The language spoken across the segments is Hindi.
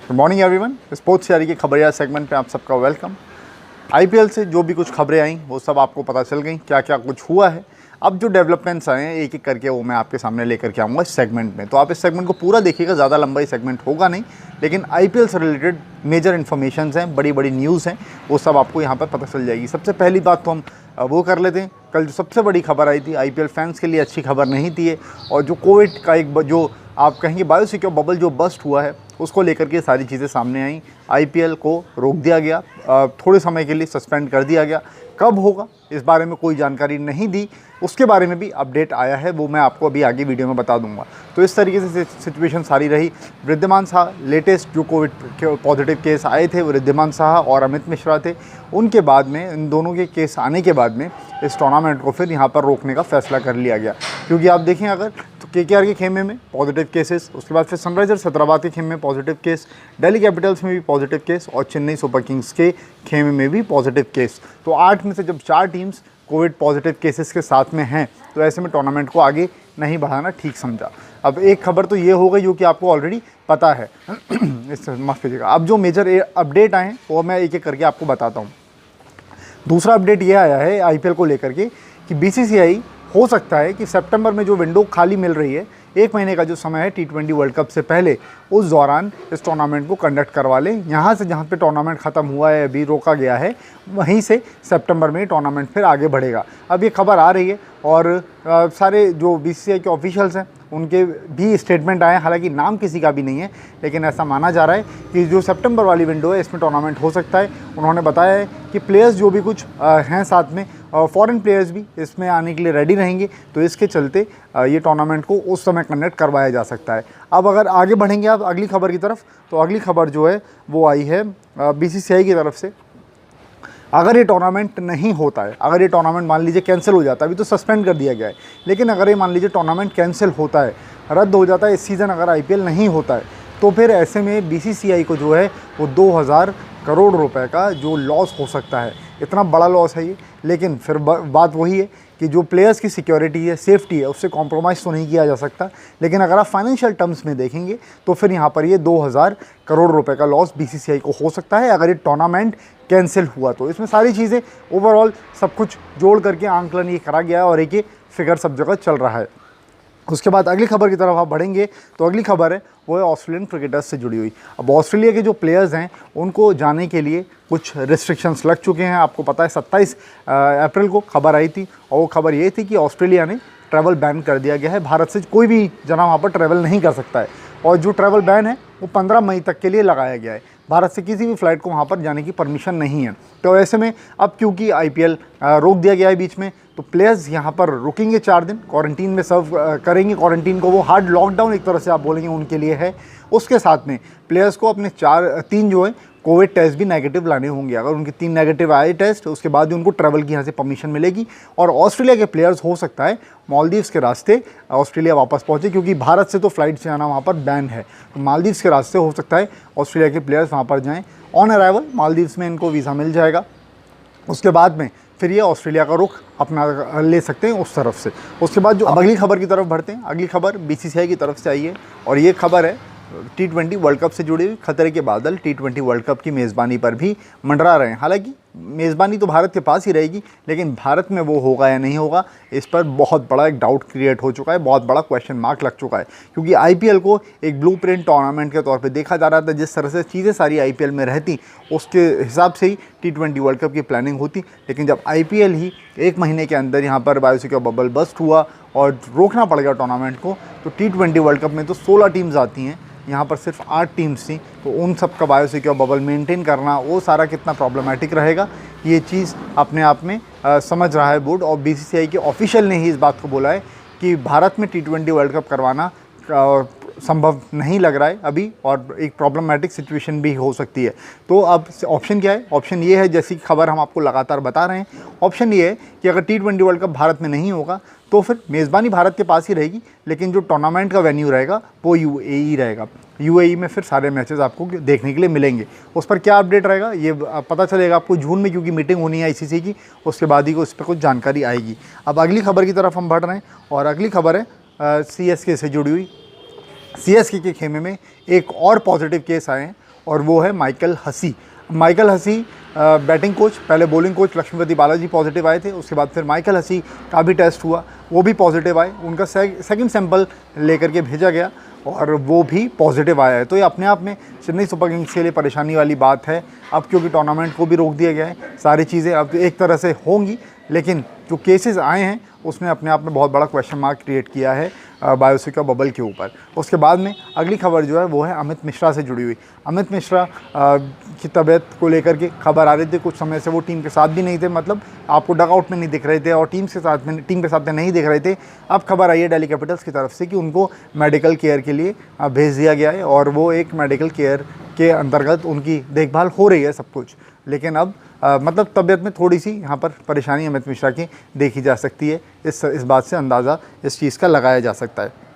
Good morning everyone. स्पोर्ट्स यारी की खबरिया सेगमेंट पे आप सबका वेलकम। आईपीएल से जो भी कुछ खबरें आई वो सब आपको पता चल गई, क्या क्या कुछ हुआ है। अब जो डेवलपमेंट्स आए हैं एक एक करके वो मैं आपके सामने लेकर के आऊँगा इस सेगमेंट में। तो आप इस सेगमेंट को पूरा देखिएगा, ज़्यादा लंबा ही सेगमेंट होगा नहीं, लेकिन आईपीएल से रिलेटेड मेजर इन्फॉर्मेशन हैं, बड़ी बड़ी न्यूज़ हैं, वो सब आपको यहाँ पर पता चल जाएगी। सबसे पहली बात तो हम वो कर लेते हैं। कल जो सबसे बड़ी खबर आई थी, आईपीएल फैंस के लिए अच्छी खबर नहीं थी ये, और जो कोविड का एक जो आप कहेंगे बायोसिक्योर बबल जो बस्ट हुआ है उसको लेकर के सारी चीज़ें सामने आई। आईपीएल को रोक दिया गया, थोड़े समय के लिए सस्पेंड कर दिया गया। कब होगा इस बारे में कोई जानकारी नहीं दी, उसके बारे में भी अपडेट आया है, वो मैं आपको अभी आगे वीडियो में बता दूंगा। तो इस तरीके से सिचुएशन सारी रही। वृद्धिमान साहा लेटेस्ट जो कोविड के पॉजिटिव केस आए थे, वृद्धिमान साहा और अमित मिश्रा थे। उनके बाद में इन दोनों के केस आने के बाद में इस टूर्नामेंट को फिर यहाँ पर रोकने का फैसला कर लिया गया। क्योंकि आप देखें अगर तो केकेआर के खेमे में पॉजिटिव केसेस, उसके बाद फिर सनराइजर्स हैदराबाद के खेमे में पॉजिटिव केस, दिल्ली कैपिटल्स में भी पॉजिटिव केस और चेन्नई सुपर किंग्स के खेमे में भी पॉजिटिव केस। तो 8 में से जब 4 टीम्स कोविड पॉजिटिव केसेस के साथ में हैं तो ऐसे में टूर्नामेंट को आगे नहीं बढ़ाना ठीक समझा। अब एक खबर तो ये हो गई जो कि आपको ऑलरेडी पता है इस माफ़ कीजिएगा। अब जो मेजर अपडेट आए हैं वो मैं एक एक करके आपको बताता हूँ। दूसरा अपडेट ये आया है आईपीएल को लेकर के कि बीसीसीआई हो सकता है कि सितंबर में जो विंडो खाली मिल रही है, 1 महीने का जो समय है टी20 वर्ल्ड कप से पहले, उस दौरान इस टूर्नामेंट को कंडक्ट करवा लें। यहाँ से जहाँ पे टूर्नामेंट ख़त्म हुआ है, अभी रोका गया है, वहीं से सितंबर में टूर्नामेंट फिर आगे बढ़ेगा। अब ये खबर आ रही है और सारे जो बीसीसीआई के ऑफिशियल्स हैं उनके भी स्टेटमेंट आए हैं, हालांकि नाम किसी का भी नहीं है, लेकिन ऐसा माना जा रहा है कि जो सितंबर वाली विंडो है इसमें टूर्नामेंट हो सकता है। उन्होंने बताया है कि प्लेयर्स जो भी कुछ हैं साथ में, फॉरेन प्लेयर्स भी इसमें आने के लिए रेडी रहेंगे, तो इसके चलते ये टूर्नामेंट को उस समय कंडक्ट करवाया जा सकता है। अब अगर आगे बढ़ेंगे आप अगली खबर की तरफ, तो अगली खबर जो है वो आई है बीसीसीआई की तरफ से। अगर ये टूर्नामेंट नहीं होता है, अगर ये टूर्नामेंट मान लीजिए कैंसिल हो जाता है, अभी तो सस्पेंड कर दिया गया है, लेकिन अगर ये मान लीजिए टूर्नामेंट कैंसिल होता है, रद्द हो जाता है इस सीज़न, अगर आईपीएल नहीं होता है, तो फिर ऐसे में बीसीसीआई को जो है वो 2000 करोड़ रुपए का जो लॉस हो सकता है। इतना बड़ा लॉस है ये, लेकिन फिर बात वही है कि जो प्लेयर्स की सिक्योरिटी है, सेफ्टी है, उससे कॉम्प्रोमाइज़ तो नहीं किया जा सकता। लेकिन अगर आप फाइनेंशियल टर्म्स में देखेंगे तो फिर यहाँ पर ये 2000 करोड़ रुपए का लॉस बीसीसीआई को हो सकता है अगर ये टूर्नामेंट कैंसिल हुआ तो। इसमें सारी चीज़ें ओवरऑल सब कुछ जोड़ करके आंकलन ये करा गया है और एक ये फिगर सब जगह चल रहा है। उसके बाद अगली खबर की तरफ आप बढ़ेंगे तो अगली खबर है वो है ऑस्ट्रेलियन क्रिकेटर्स से जुड़ी हुई। अब ऑस्ट्रेलिया के जो प्लेयर्स हैं उनको जाने के लिए कुछ रिस्ट्रिक्शंस लग चुके हैं। आपको पता है 27 अप्रैल को खबर आई थी, और वो खबर ये थी कि ऑस्ट्रेलिया ने ट्रैवल बैन कर दिया गया है। भारत से कोई भी जना वहाँ पर ट्रैवल नहीं कर सकता है, और जो ट्रैवल बैन है वो 15 मई तक के लिए लगाया गया है। भारत से किसी भी फ्लाइट को वहाँ पर जाने की परमिशन नहीं है। तो ऐसे में अब क्योंकि आईपीएल रोक दिया गया है बीच में, तो प्लेयर्स यहाँ पर रुकेंगे 4 दिन, क्वारंटीन में सर्व करेंगे। क्वारंटीन को वो हार्ड लॉकडाउन एक तरह से आप बोलेंगे उनके लिए है। उसके साथ में प्लेयर्स को अपने 3 जो है कोविड टेस्ट भी नेगेटिव लाने होंगे। अगर उनके 3 नेगेटिव आए टेस्ट, उसके बाद ही उनको ट्रैवल की यहाँ से परमिशन मिलेगी। और ऑस्ट्रेलिया के प्लेयर्स हो सकता है मालदीव्स के रास्ते ऑस्ट्रेलिया वापस पहुँचे, क्योंकि भारत से तो फ्लाइट से आना वहाँ पर बैन है। तो मालदीव्स के रास्ते हो सकता है ऑस्ट्रेलिया के प्लेयर्स वहाँ पर जाएँ। ऑन अराइवल मालदीव्स में इनको वीज़ा मिल जाएगा। उसके बाद में फिर ये ऑस्ट्रेलिया का रुख अपना ले सकते हैं उस तरफ से। उसके बाद जो अगली खबर की तरफ बढ़ते हैं, अगली खबर बीसीसीआई की तरफ से आई है, और ये खबर है टी20 वर्ल्ड कप से जुड़ी हुई। खतरे के बादल टी20 वर्ल्ड कप की मेज़बानी पर भी मंडरा रहे हैं। हालांकि मेज़बानी तो भारत के पास ही रहेगी, लेकिन भारत में वो होगा या नहीं होगा, इस पर बहुत बड़ा एक डाउट क्रिएट हो चुका है, बहुत बड़ा क्वेश्चन मार्क लग चुका है। क्योंकि आईपीएल को एक ब्लूप्रिंट टूर्नामेंट के तौर पे देखा जा रहा था। जिस तरह से चीज़ें सारी आईपीएल में रहती, उसके हिसाब से ही टी20 वर्ल्ड कप की प्लानिंग होती। लेकिन जब आईपीएल ही 1 महीने के अंदर यहाँ पर बायोसिक्योर बबल बस्ट हुआ और रोकना पड़ गया टूर्नामेंट को, तो टी20 वर्ल्ड कप में तो 16 टीम्स आती हैं, यहाँ पर सिर्फ 8 टीम्स थी। तो उन सब का बायोसिक्योर बबल मेंटेन करना, वो सारा कितना प्रॉब्लमेटिक रहेगा, ये चीज़ अपने आप में समझ रहा है बोर्ड। और बीसीसीआई के ऑफिशियल ने ही इस बात को बोला है कि भारत में टी20 वर्ल्ड कप करवाना संभव नहीं लग रहा है अभी, और एक प्रॉब्लमेटिक सिचुएशन भी हो सकती है। तो अब ऑप्शन क्या है? ऑप्शन ये है, जैसी खबर हम आपको लगातार बता रहे हैं, ऑप्शन ये है कि अगर टी20 वर्ल्ड कप भारत में नहीं होगा तो फिर मेज़बानी भारत के पास ही रहेगी, लेकिन जो टूर्नामेंट का वेन्यू रहेगा वो यूएई रहेगा। यूएई में फिर सारे मैचेस आपको देखने के लिए मिलेंगे। उस पर क्या अपडेट रहेगा ये पता चलेगा आपको जून में, क्योंकि मीटिंग होनी है आईसीसी की, उसके बाद ही उस पर कुछ जानकारी आएगी। अब अगली खबर की तरफ हम बढ़ रहे हैं, और अगली खबर है सीएसके से जुड़ी हुई। सीएसके के खेमे में एक और पॉजिटिव केस आए हैं, और वो है Michael Hussey. Michael Hussey batting coach, पहले bowling coach Lakshmipathy Balaji positive आए थे, उसके बाद फिर माइकल हसी का भी टेस्ट हुआ, वो भी पॉजिटिव आए। उनका सेकंड सैंपल लेकर के भेजा गया और वो भी पॉजिटिव आया है। तो ये अपने आप में चेन्नई सुपर किंग्स के लिए परेशानी वाली बात है। अब क्योंकि टूर्नामेंट को भी रोक दिया गया है, सारी चीज़ें अब एक तरह से होंगी, लेकिन जो केसेस आए हैं उसने अपने आप में बहुत बड़ा क्वेश्चन मार्क क्रिएट किया है बायोसिक्योर बबल के ऊपर। उसके बाद में अगली खबर जो है वो है अमित मिश्रा से जुड़ी हुई। अमित मिश्रा की तबीयत को लेकर के खबर आ रही थी, कुछ समय से वो टीम के साथ भी नहीं थे, मतलब आपको डगआउट में नहीं दिख रहे थे और टीम के साथ में नहीं दिख रहे थे। अब खबर आई है दिल्ली कैपिटल्स की तरफ से कि उनको मेडिकल केयर के लिए भेज दिया गया है और वो एक मेडिकल केयर के अंतर्गत उनकी देखभाल हो रही है सब कुछ। लेकिन अब मतलब तबीयत में थोड़ी सी यहाँ पर परेशानी अमित मिश्रा की देखी जा सकती है। इस बात से अंदाज़ा इस चीज़ का लगाया जा सकता है।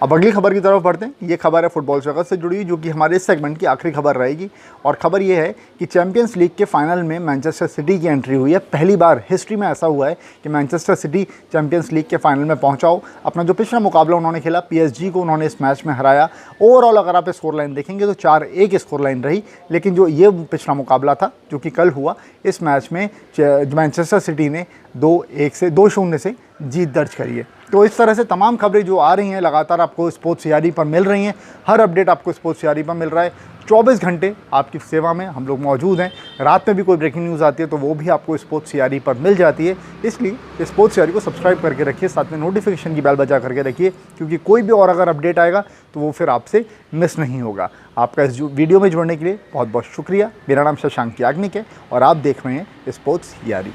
अब अगली खबर की तरफ बढ़ते हैं। ये खबर है फुटबॉल जगत से जुड़ी हुई, जो कि हमारे इस सेगमेंट की आखिरी खबर रहेगी। और ख़बर ये है कि चैंपियंस लीग के फाइनल में मैनचेस्टर सिटी की एंट्री हुई है। पहली बार हिस्ट्री में ऐसा हुआ है कि मैनचेस्टर सिटी चैंपियंस लीग के फाइनल में पहुंचा हो। अपना जो पिछला मुकाबला उन्होंने खेला PSG को, उन्होंने इस मैच में हराया। ओवरऑल अगर आप स्कोर लाइन देखेंगे तो 4-1 स्कोर लाइन रही, लेकिन जो ये पिछला मुकाबला था जो कि कल हुआ, इस मैच में मैनचेस्टर सिटी ने 2-0 से जीत दर्ज करी है। तो इस तरह से तमाम खबरें जो आ रही हैं लगातार आपको स्पोर्ट्स सीआरई पर मिल रही हैं। हर अपडेट आपको स्पोर्ट्स सीआरई पर मिल रहा है। 24 घंटे आपकी सेवा में हम लोग मौजूद हैं। रात में भी कोई ब्रेकिंग न्यूज़ आती है तो वो भी आपको स्पोर्ट्स सीआरई पर मिल जाती है। इसलिए स्पोर्ट्स सीआरई को सब्सक्राइब करके रखिए, साथ में नोटिफिकेशन की बेल बजा करके रखिए, क्योंकि कोई भी और अगर अपडेट आएगा तो वो फिर आपसे मिस नहीं होगा। आपका इस वीडियो में जुड़ने के लिए बहुत बहुत शुक्रिया। मेरा नाम शशांक याग्निक है और आप देख रहे हैं स्पोर्ट्स सीआरई।